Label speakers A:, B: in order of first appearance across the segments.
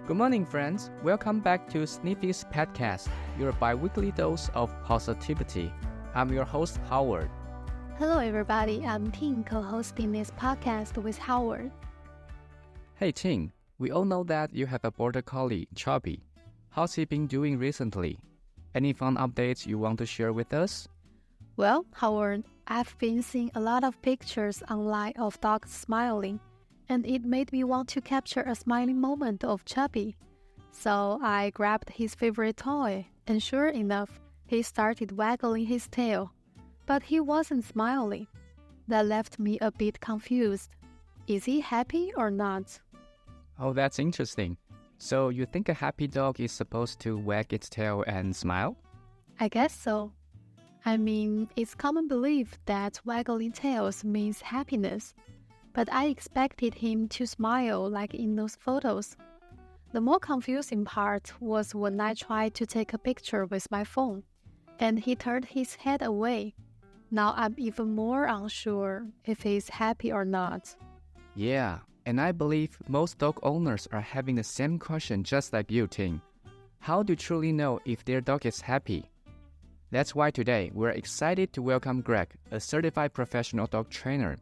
A: Good morning, friends. Welcome back to Sniffy's Petcast, your bi-weekly dose of positivity. I'm your host, Howard.
B: Hello, everybody. I'm Ting, co-hosting this podcast with Howard.
A: Hey, Ting. We all know that you have a border collie, Chubby. How's he been doing recently? Any fun updates you want to share with us?
B: Well, Howard, I've been seeing a lot of pictures online of dogs smiling, and it made me want to capture a smiling moment of Chubby. So I grabbed his favorite toy, and sure enough, he started waggling his tail. But he wasn't smiling. That left me a bit confused. Is he happy or not?
A: Oh, that's interesting. So you think a happy dog is supposed to wag its tail and smile?
B: I guess so. I mean, it's common belief that waggling tails means happiness. But I expected him to smile like in those photos. The more confusing part was when I tried to take a picture with my phone, and he turned his head away. Now I'm even more unsure if he's happy or not.
A: Yeah, and I believe most dog owners are having the same question just like you, Ting. How to truly know if their dog is happy? That's why today we're excited to welcome Greg, a certified professional dog trainer.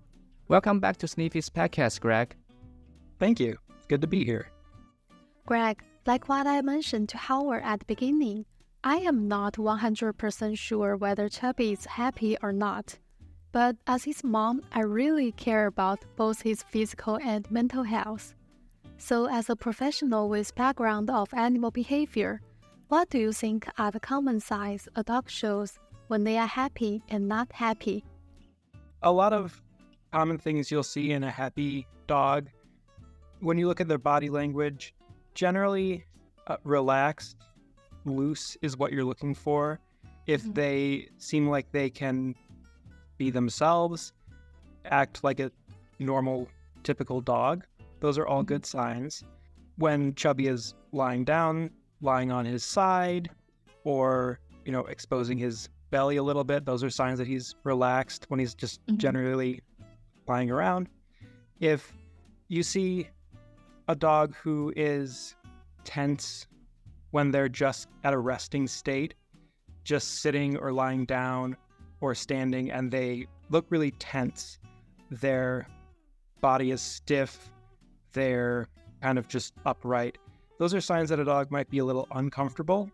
A: Welcome back to Sniffy's Petcast, Greg.
C: Thank you. It's good to be here.
B: Greg, like what I mentioned to Howard at the beginning, I am not 100% sure whether Chubby is happy or not. But as his mom, I really care about both his physical and mental health. So as a professional with background of animal behavior, what do you think are the common signs a dog shows when they are happy and not happy?
C: A lot of common things you'll see in a happy dog, when you look at their body language, generally relaxed, loose is what you're looking for. If they seem like they can be themselves, act like a normal, typical dog, those are all good signs. When Chubby is lying down, lying on his side, or, exposing his belly a little bit, those are signs that he's relaxed. When he's just generally lying around. If you see a dog who is tense when they're just at a resting state, just sitting or lying down or standing, and they look really tense, their body is stiff, they're kind of just upright, those are signs that a dog might be a little uncomfortable.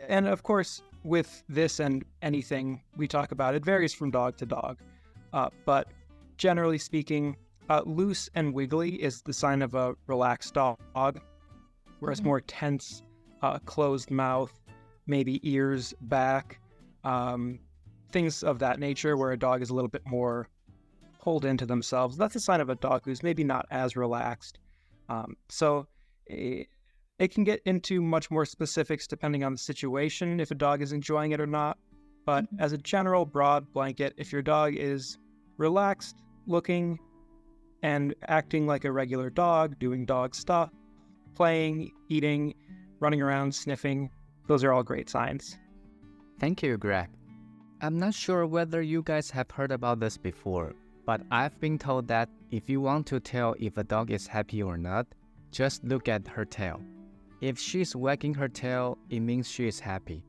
C: And of course, with this and anything we talk about, it varies from dog to dog. But generally speaking, loose and wiggly is the sign of a relaxed dog, whereas more tense, closed mouth, maybe ears back, things of that nature where a dog is a little bit more pulled into themselves. That's a sign of a dog who's maybe not as relaxed. So it can get into much more specifics depending on the situation, if a dog is enjoying it or not. But as a general broad blanket, if your dog is relaxed looking and acting like a regular dog, doing dog stuff, playing, eating, running around, sniffing, those are all great signs.
A: Thank you, Greg. I'm not sure whether you guys have heard about this before, but I've been told that if you want to tell if a dog is happy or not, just look at her tail. If she's wagging her tail, it means she is happy.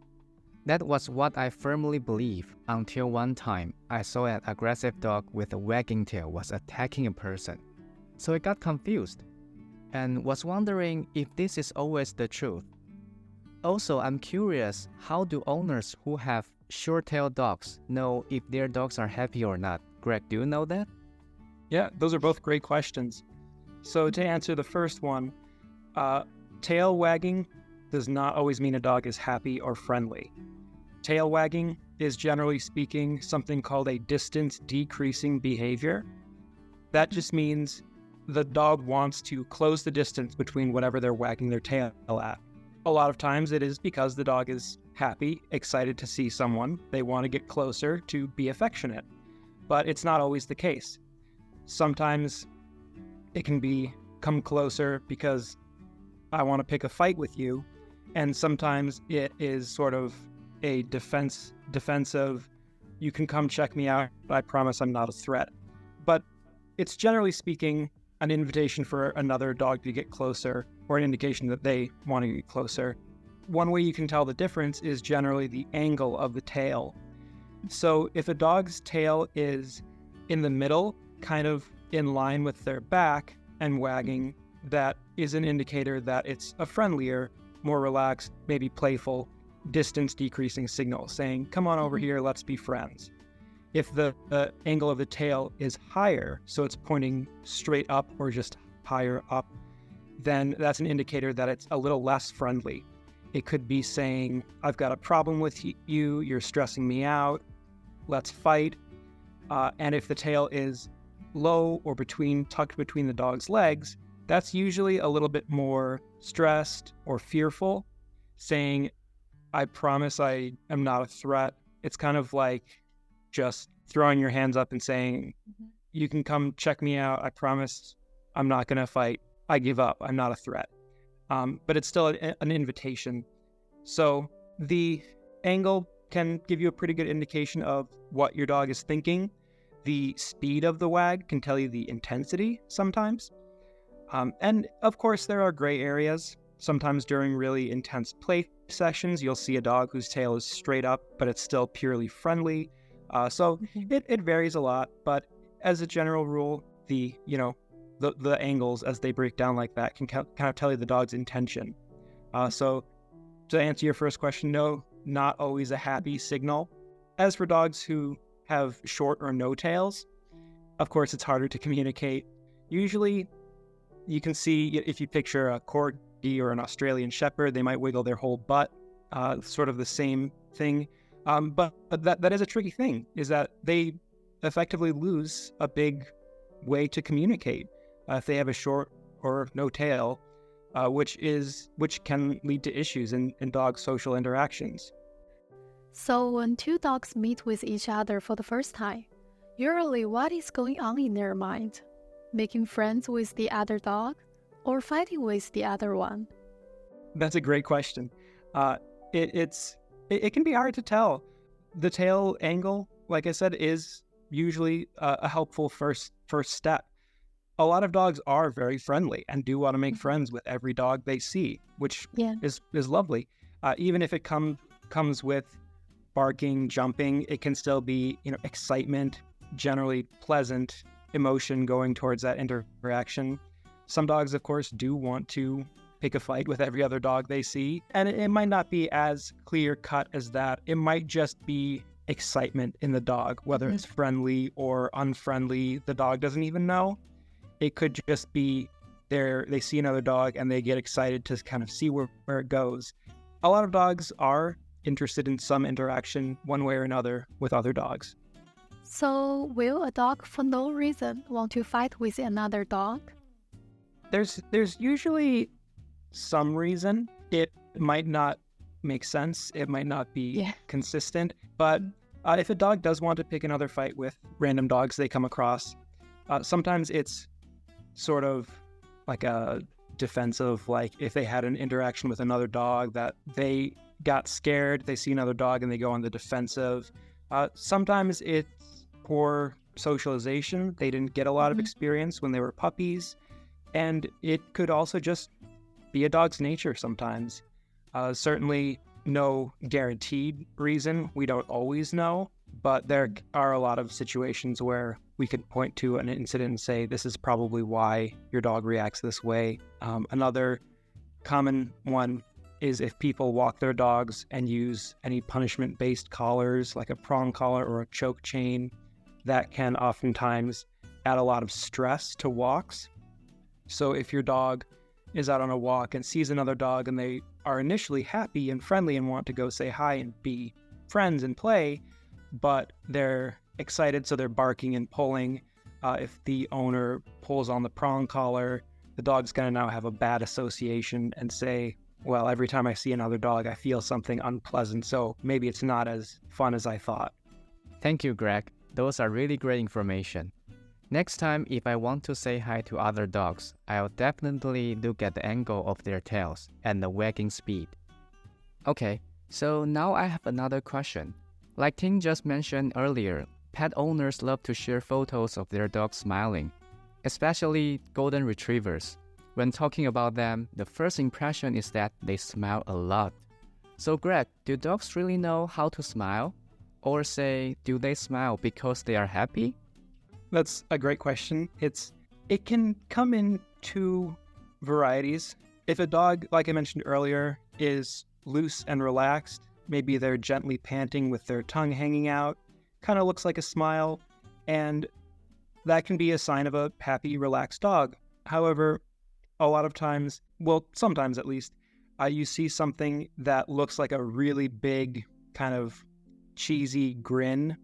A: That was what I firmly believe until one time I saw an aggressive dog with a wagging tail was attacking a person. So I got confused and was wondering if this is always the truth. Also, I'm curious, how do owners who have short-tailed dogs know if their dogs are happy or not? Greg, do you know that?
C: Yeah, those are both great questions. So to answer the first one, tail wagging does not always mean a dog is happy or friendly. Tail wagging is, generally speaking, something called a distance decreasing behavior. That just means the dog wants to close the distance between whatever they're wagging their tail at. A lot of times it is because the dog is happy, excited to see someone. They want to get closer to be affectionate. But it's not always the case. Sometimes it can come closer because I want to pick a fight with you. And sometimes it is sort of a defensive, you can come check me out, but I promise I'm not a threat. But it's generally speaking an invitation for another dog to get closer or an indication that they want to get closer. One way you can tell the difference is generally the angle of the tail. So if a dog's tail is in the middle, kind of in line with their back and wagging, that is an indicator that it's a friendlier, more relaxed, maybe playful, distance decreasing signal saying, come on over here, let's be friends. If the angle of the tail is higher, so it's pointing straight up or just higher up, then that's an indicator that it's a little less friendly. It could be saying, I've got a problem with you, you're stressing me out, let's fight. And if the tail is low or tucked between the dog's legs, that's usually a little bit more stressed or fearful, saying, I promise I am not a threat. It's kind of like just throwing your hands up and saying, you can come check me out. I promise I'm not going to fight. I give up. I'm not a threat. But it's still an invitation. So the angle can give you a pretty good indication of what your dog is thinking. The speed of the wag can tell you the intensity sometimes. And of course, there are gray areas. Sometimes during really intense play sessions, you'll see a dog whose tail is straight up, but it's still purely friendly. So it varies a lot. But as a general rule, the angles as they break down like that can kind of tell you the dog's intention. So to answer your first question, no, not always a happy signal. As for dogs who have short or no tails, of course, it's harder to communicate. Usually, you can see if you picture a corgi or an Australian shepherd, they might wiggle their whole butt, sort of the same thing. But that is a tricky thing, is that they effectively lose a big way to communicate if they have a short or no tail, which can lead to issues in dog social interactions.
B: So when two dogs meet with each other for the first time, usually what is going on in their mind? Making friends with the other dog or fighting with the other one?
C: That's a great question. It can be hard to tell. The tail angle, like I said, is usually a helpful first step. A lot of dogs are very friendly and do want to make friends with every dog they see, which is lovely. Even if it comes with barking, jumping, it can still be excitement, generally pleasant emotion going towards that interaction. Some dogs, of course, do want to pick a fight with every other dog they see, and it might not be as clear cut as that. It might just be excitement in the dog, whether it's friendly or unfriendly. The dog doesn't even know. It could just be they see another dog and they get excited to kind of see where it goes. A lot of dogs are interested in some interaction one way or another with other dogs.
B: So will a dog for no reason want to fight with another dog?
C: There's usually some reason. It might not make sense. It might not be consistent. But if a dog does want to pick another fight with random dogs they come across, sometimes it's sort of like a defensive, like if they had an interaction with another dog that they got scared, they see another dog and they go on the defensive. Sometimes it's poor socialization. They didn't get a lot of experience when they were puppies. And it could also just be a dog's nature sometimes. Certainly no guaranteed reason. We don't always know, but there are a lot of situations where we could point to an incident and say, this is probably why your dog reacts this way. Another common one is if people walk their dogs and use any punishment-based collars, like a prong collar or a choke chain, that can oftentimes add a lot of stress to walks. So if your dog is out on a walk and sees another dog and they are initially happy and friendly and want to go say hi and be friends and play, but they're excited, so they're barking and pulling. If the owner pulls on the prong collar, the dog's going to now have a bad association and say, well, every time I see another dog, I feel something unpleasant, so maybe it's not as fun as I thought.
A: Thank you, Greg. Those are really great information. Next time, if I want to say hi to other dogs, I'll definitely look at the angle of their tails and the wagging speed. Okay, so now I have another question. Like Ting just mentioned earlier, pet owners love to share photos of their dogs smiling, especially golden retrievers. When talking about them, the first impression is that they smile a lot. So Greg, do dogs really know how to smile? Or say, do they smile because they are happy?
C: That's a great question. It can come in two varieties. If a dog, like I mentioned earlier, is loose and relaxed, maybe they're gently panting with their tongue hanging out, kind of looks like a smile, and that can be a sign of a happy, relaxed dog. However, a lot of times, well, sometimes at least, you see something that looks like a really big kind of cheesy grin.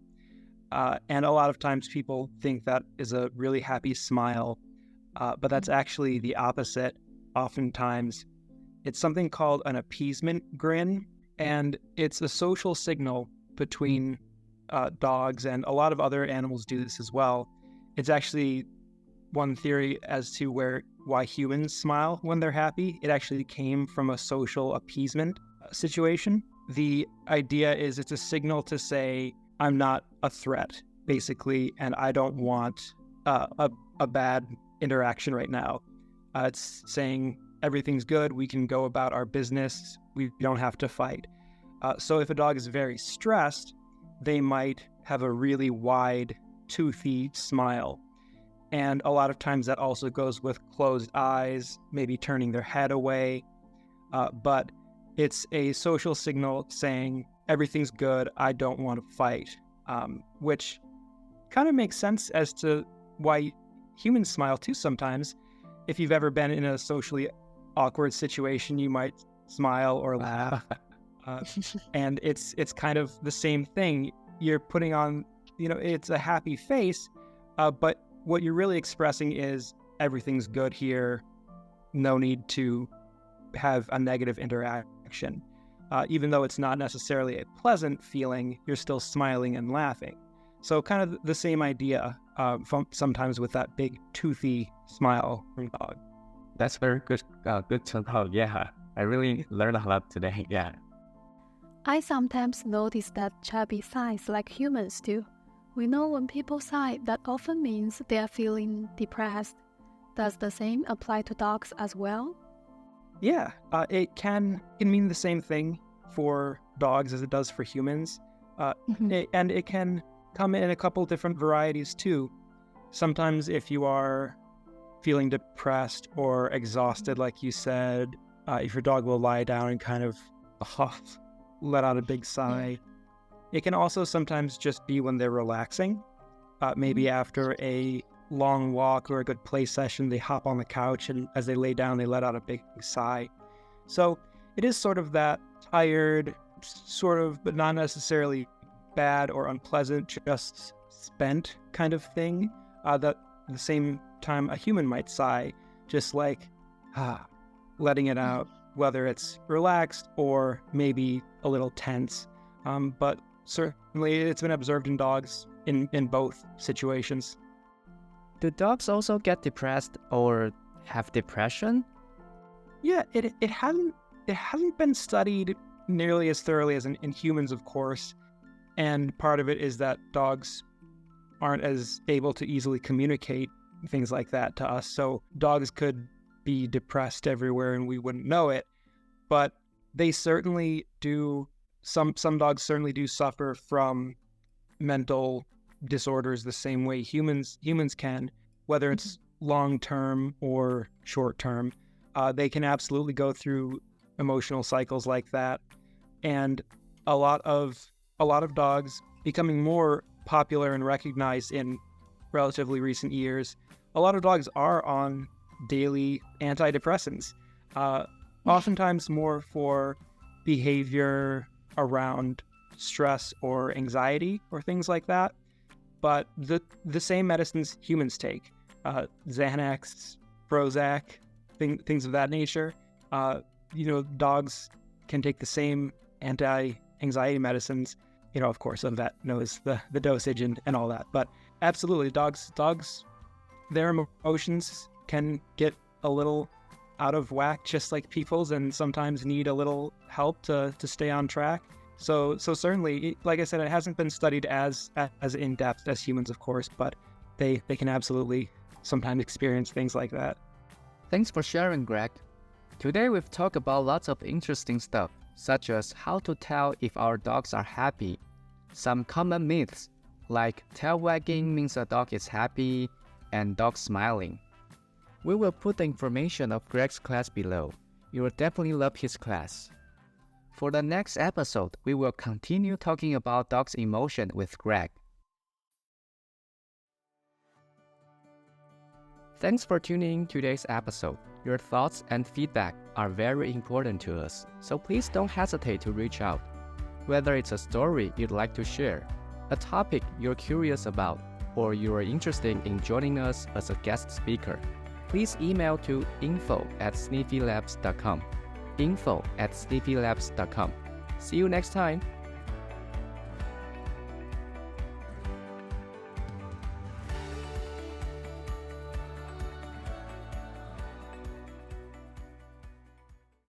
C: And a lot of times people think that is a really happy smile, but that's actually the opposite. Oftentimes, it's something called an appeasement grin, and it's a social signal between dogs, and a lot of other animals do this as well. It's actually one theory as to why humans smile when they're happy. It actually came from a social appeasement situation. The idea is it's a signal to say, I'm not a threat, basically, and I don't want a bad interaction right now. It's saying everything's good, we can go about our business, we don't have to fight. So if a dog is very stressed, they might have a really wide, toothy smile. And a lot of times that also goes with closed eyes, maybe turning their head away. But it's a social signal saying, everything's good, I don't want to fight, which kind of makes sense as to why humans smile too sometimes. If you've ever been in a socially awkward situation, you might smile or laugh. And it's kind of the same thing. You're putting on, it's a happy face, but what you're really expressing is everything's good here, no need to have a negative interaction. Even though it's not necessarily a pleasant feeling, you're still smiling and laughing. So kind of the same idea, sometimes with that big toothy smile from dog.
A: That's very good to know. Yeah, I really learned a lot today. Yeah.
B: I sometimes notice that chubby sighs like humans do. We know when people sigh, that often means they are feeling depressed. Does the same apply to dogs as well?
C: Yeah, it can mean the same thing for dogs as it does for humans. And it can come in a couple different varieties too. Sometimes if you are feeling depressed or exhausted, like you said, if your dog will lie down and kind of let out a big sigh. It can also sometimes just be when they're relaxing. Maybe after a long walk or a good play session, they hop on the couch, and as they lay down, they let out a big sigh. So it is sort of that tired, but not necessarily bad or unpleasant, just spent kind of thing. That at the same time a human might sigh, just like letting it out, whether it's relaxed or maybe a little tense. But certainly it's been observed in dogs in both situations.
A: Do dogs also get depressed or have depression?
C: Yeah, it hasn't been studied nearly as thoroughly as in humans, of course. And part of it is that dogs aren't as able to easily communicate things like that to us. So dogs could be depressed everywhere and we wouldn't know it. But they certainly do, some dogs certainly do suffer from mental disorders the same way humans can, whether it's long-term or short-term. They can absolutely go through emotional cycles like that. And a lot of dogs becoming more popular and recognized in relatively recent years, a lot of dogs are on daily antidepressants, oftentimes more for behavior around stress or anxiety or things like that. But the same medicines humans take, Xanax, Prozac, things of that nature. Dogs can take the same anti-anxiety medicines. Of course, vet knows the dosage and all that. But absolutely, dogs, their emotions can get a little out of whack, just like people's, and sometimes need a little help to stay on track. So certainly, like I said, it hasn't been studied as in depth as humans, of course, but they can absolutely sometimes experience things like that.
A: Thanks for sharing, Greg. Today we've talked about lots of interesting stuff, such as how to tell if our dogs are happy, some common myths, like tail wagging means a dog is happy, and dog smiling. We will put the information of Greg's class below. You will definitely love his class. For the next episode, we will continue talking about dogs' emotion with Greg. Thanks for tuning in to today's episode. Your thoughts and feedback are very important to us, so please don't hesitate to reach out. Whether it's a story you'd like to share, a topic you're curious about, or you are interested in joining us as a guest speaker, please email to info@sniffylabs.com. info@sniffylabs.com. See you next time!